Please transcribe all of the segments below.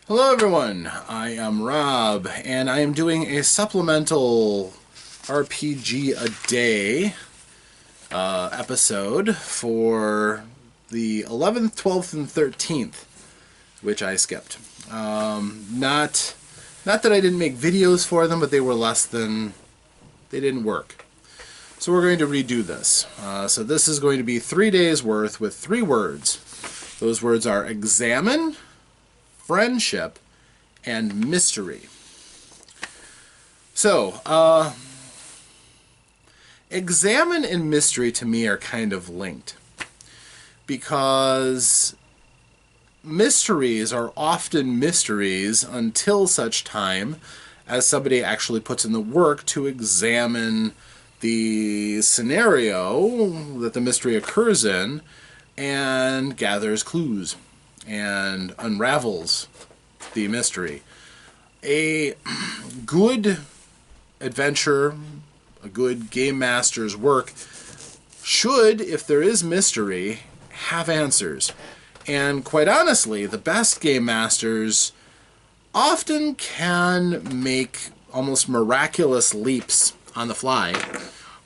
Hello everyone, I am Rob, and I am doing a supplemental RPGaDay episode for the 11th, 12th, and 13th, which I skipped. Not that I didn't make videos for them, but they were they didn't work. So we're going to redo this. So this is going to be 3 days worth with 3 words. Those words are examine, friendship, and mystery. So, examine and mystery to me are kind of linked, because mysteries are often mysteries until such time as somebody actually puts in the work to examine the scenario that the mystery occurs in and gathers clues and unravels the mystery. A good adventure, a good game master's work should, if there is mystery, have answers. And quite honestly, the best game masters often can make almost miraculous leaps on the fly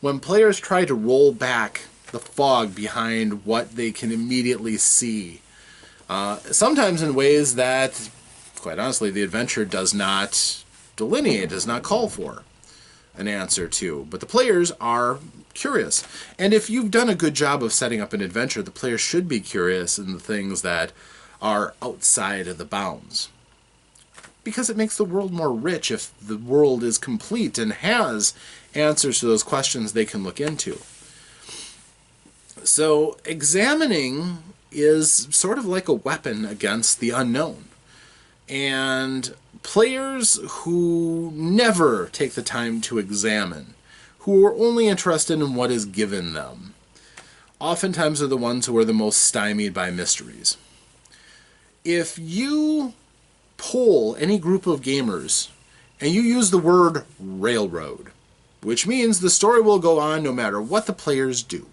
when players try to roll back the fog behind what they can immediately see. Sometimes in ways that, quite honestly, the adventure does not delineate, does not call for an answer to. But the players are curious. And if you've done a good job of setting up an adventure, the players should be curious in the things that are outside of the bounds. Because it makes the world more rich if the world is complete and has answers to those questions they can look into. So examining is sort of like a weapon against the unknown. And players who never take the time to examine, who are only interested in what is given them, oftentimes are the ones who are the most stymied by mysteries. If you poll any group of gamers and you use the word railroad, which means the story will go on no matter what the players do.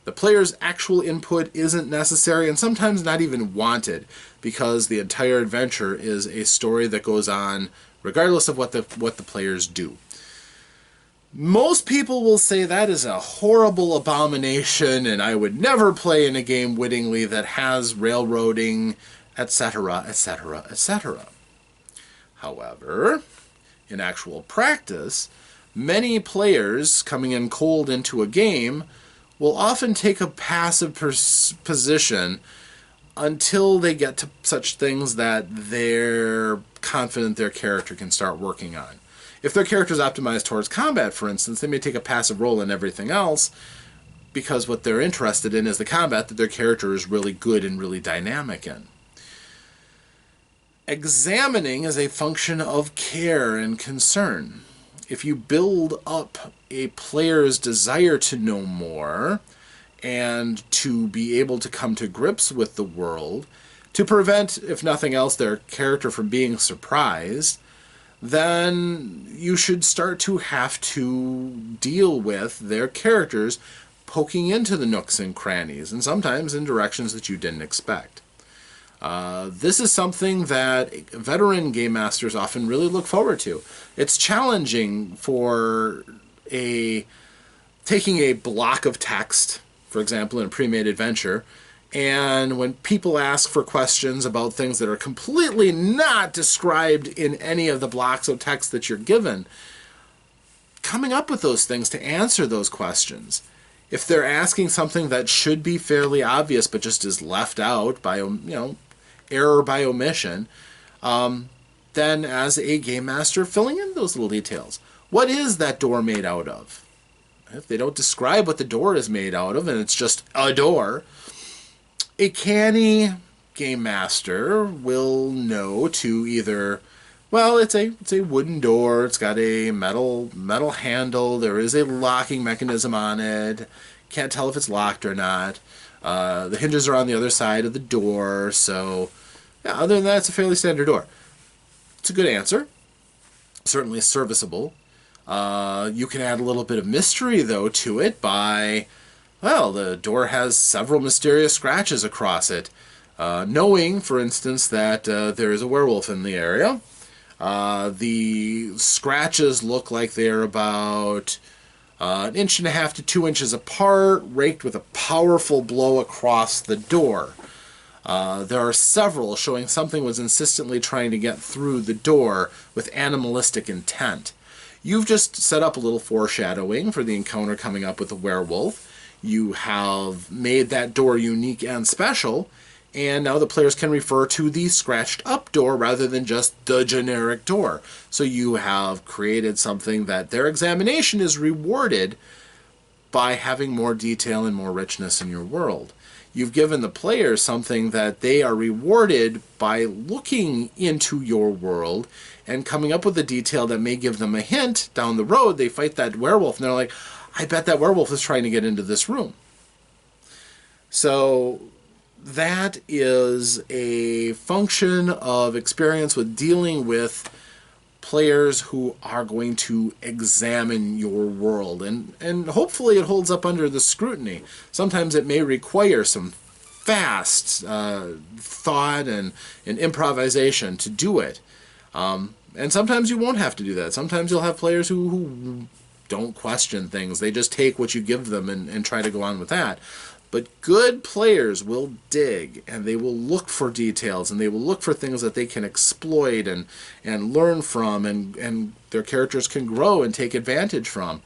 The player's actual input isn't necessary and sometimes not even wanted, because the entire adventure is a story that goes on regardless of what the players do. Most people will say that is a horrible abomination and I would never play in a game wittingly that has railroading, etc., etc., etc. However, in actual practice, many players coming in cold into a game will often take a passive position until they get to such things that they're confident their character can start working on. If their character is optimized towards combat, for instance, they may take a passive role in everything else because what they're interested in is the combat that their character is really good and really dynamic in. Examining is a function of care and concern. If you build up a player's desire to know more and to be able to come to grips with the world, to prevent, if nothing else, their character from being surprised, then you should start to have to deal with their characters poking into the nooks and crannies, and sometimes in directions that you didn't expect. This is something that veteran game masters often really look forward to. It's challenging for taking a block of text, for example, in a pre-made adventure, and when people ask for questions about things that are completely not described in any of the blocks of text that you're given, coming up with those things to answer those questions. If they're asking something that should be fairly obvious but just is left out by, error by omission, then as a game master, filling in those little details. What is that door made out of? If they don't describe what the door is made out of and it's just a door, a canny game master will know to either, well, it's a wooden door, it's got a metal handle, there is a locking mechanism on it, can't tell if it's locked or not, the hinges are on the other side of the door, so yeah, other than that, it's a fairly standard door. It's a good answer. Certainly serviceable. You can add a little bit of mystery, though, to it by, well, the door has several mysterious scratches across it. Knowing, for instance, that there is a werewolf in the area. The scratches look like they're about 1.5 to 2 inches apart, raked with a powerful blow across the door. There are several showing something was insistently trying to get through the door with animalistic intent. You've just set up a little foreshadowing for the encounter coming up with the werewolf. You have made that door unique and special, and now the players can refer to the scratched up door rather than just the generic door. So you have created something that their examination is rewarded by having more detail and more richness in your world. You've given the players something that they are rewarded by looking into your world and coming up with a detail that may give them a hint down the road. They fight that werewolf and they're like, I bet that werewolf is trying to get into this room. So that is a function of experience with dealing with players who are going to examine your world, and hopefully it holds up under the scrutiny. Sometimes it may require some fast thought and improvisation to do it, and sometimes you won't have to do that. Sometimes you'll have players who don't question things. They just take what you give them and try to go on with that. But good players will dig, and they will look for details, and they will look for things that they can exploit and learn from, and their characters can grow and take advantage from,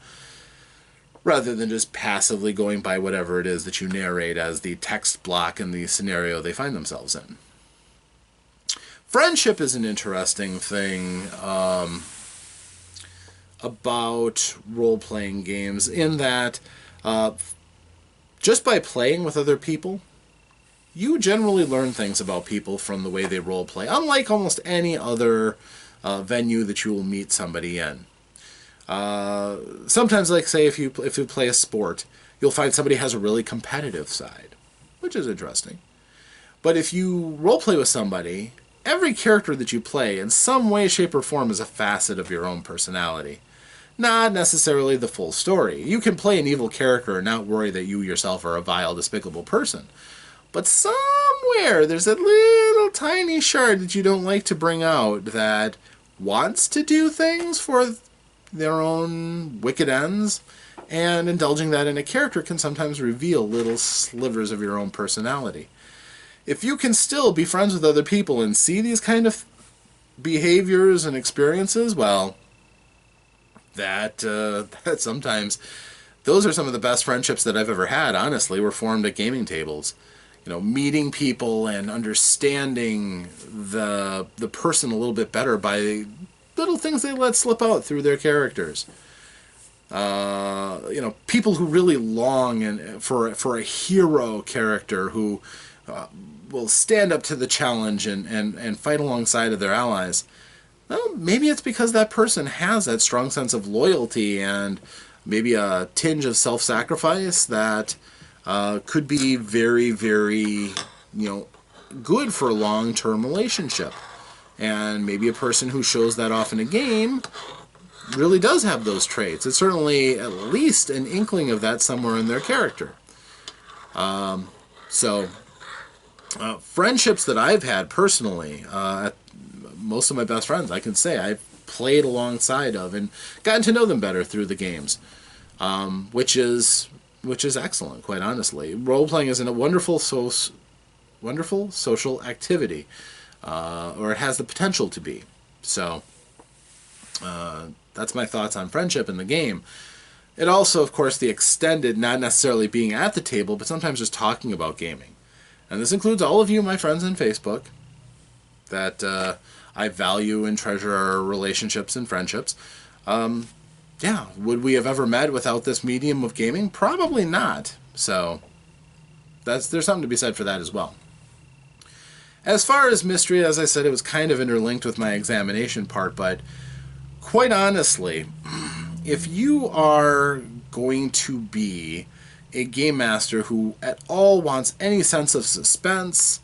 rather than just passively going by whatever it is that you narrate as the text block in the scenario they find themselves in. Friendship is an interesting thing about role-playing games, in that just by playing with other people, you generally learn things about people from the way they role play, unlike almost any other venue that you will meet somebody in. Sometimes, like say, if you play a sport, you'll find somebody has a really competitive side, which is interesting. But if you role play with somebody, every character that you play in some way, shape, or form is a facet of your own personality. Not necessarily the full story. You can play an evil character and not worry that you yourself are a vile, despicable person. But somewhere there's a little tiny shard that you don't like to bring out that wants to do things for their own wicked ends, and indulging that in a character can sometimes reveal little slivers of your own personality. If you can still be friends with other people and see these kind of behaviors and experiences, well, that sometimes those are some of the best friendships that I've ever had, honestly, were formed at gaming tables. You know, meeting people and understanding the person a little bit better by little things they let slip out through their characters. You know, people who really long for a hero character who will stand up to the challenge and fight alongside of their allies. Well, maybe it's because that person has that strong sense of loyalty and maybe a tinge of self-sacrifice that could be very, very, good for a long-term relationship. And maybe a person who shows that off in a game really does have those traits. It's certainly at least an inkling of that somewhere in their character. Friendships that I've had personally, most of my best friends, I can say I've played alongside of and gotten to know them better through the games, which is excellent, quite honestly. Role-playing is a wonderful social activity, or it has the potential to be. So that's my thoughts on friendship in the game. It also, of course, the extended, not necessarily being at the table, but sometimes just talking about gaming. And this includes all of you, my friends on Facebook, that I value and treasure our relationships and friendships. Would we have ever met without this medium of gaming? Probably not. So there's something to be said for that as well. As far as mystery, as I said, it was kind of interlinked with my examination part, but quite honestly, if you are going to be a game master who at all wants any sense of suspense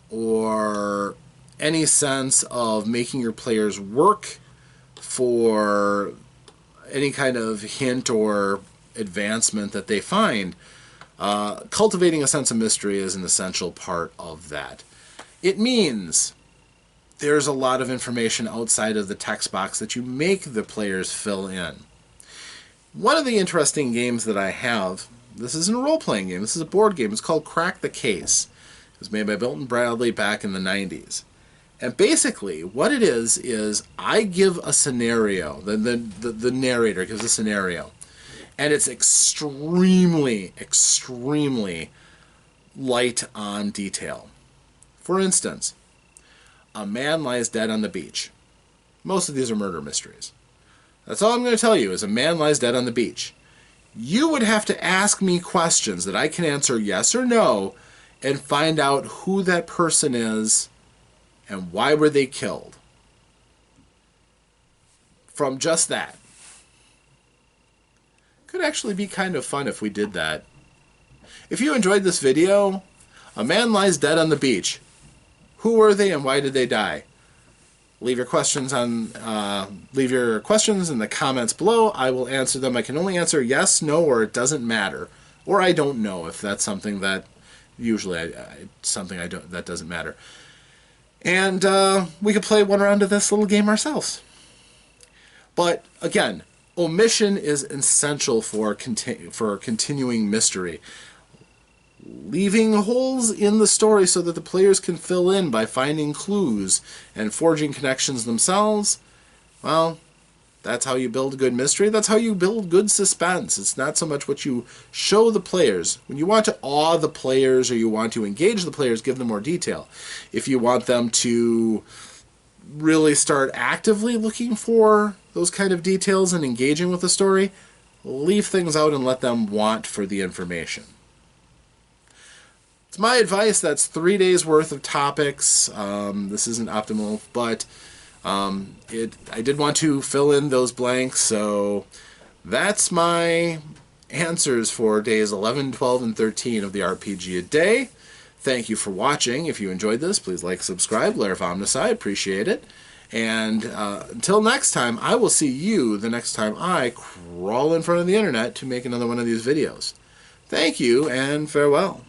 or any sense of making your players work for any kind of hint or advancement that they find, Cultivating a sense of mystery is an essential part of that. It means there's a lot of information outside of the text box that you make the players fill in. One of the interesting games that I have, this isn't a role-playing game, this is a board game, it's called Crack the Case. It was made by Milton Bradley back in the 90s. And basically, what it is I give a scenario, the narrator gives a scenario, and it's extremely, extremely light on detail. For instance, a man lies dead on the beach. Most of these are murder mysteries. That's all I'm going to tell you is a man lies dead on the beach. You would have to ask me questions that I can answer yes or no and find out who that person is and why were they killed. From just that. Could actually be kind of fun if we did that. If you enjoyed this video, a man lies dead on the beach. Who were they and why did they die? Leave your questions in the comments below. I will answer them. I can only answer yes, no, or it doesn't matter, or I don't know if that's something that usually that doesn't matter. And we could play one round of this little game ourselves. But again, omission is essential for continuing mystery. Leaving holes in the story so that the players can fill in by finding clues and forging connections themselves, well, that's how you build good mystery. That's how you build good suspense. It's not so much what you show the players. When you want to awe the players or you want to engage the players, give them more detail. If you want them to really start actively looking for those kind of details and engaging with the story, leave things out and let them want for the information. It's my advice. That's 3 days worth of topics. This isn't optimal, but I did want to fill in those blanks, so that's my answers for days 11, 12, and 13 of the RPG-A-Day. Thank you for watching. If you enjoyed this, please like, subscribe, Lair of OmnusI. I appreciate it. And until next time, I will see you the next time I crawl in front of the internet to make another one of these videos. Thank you, and farewell.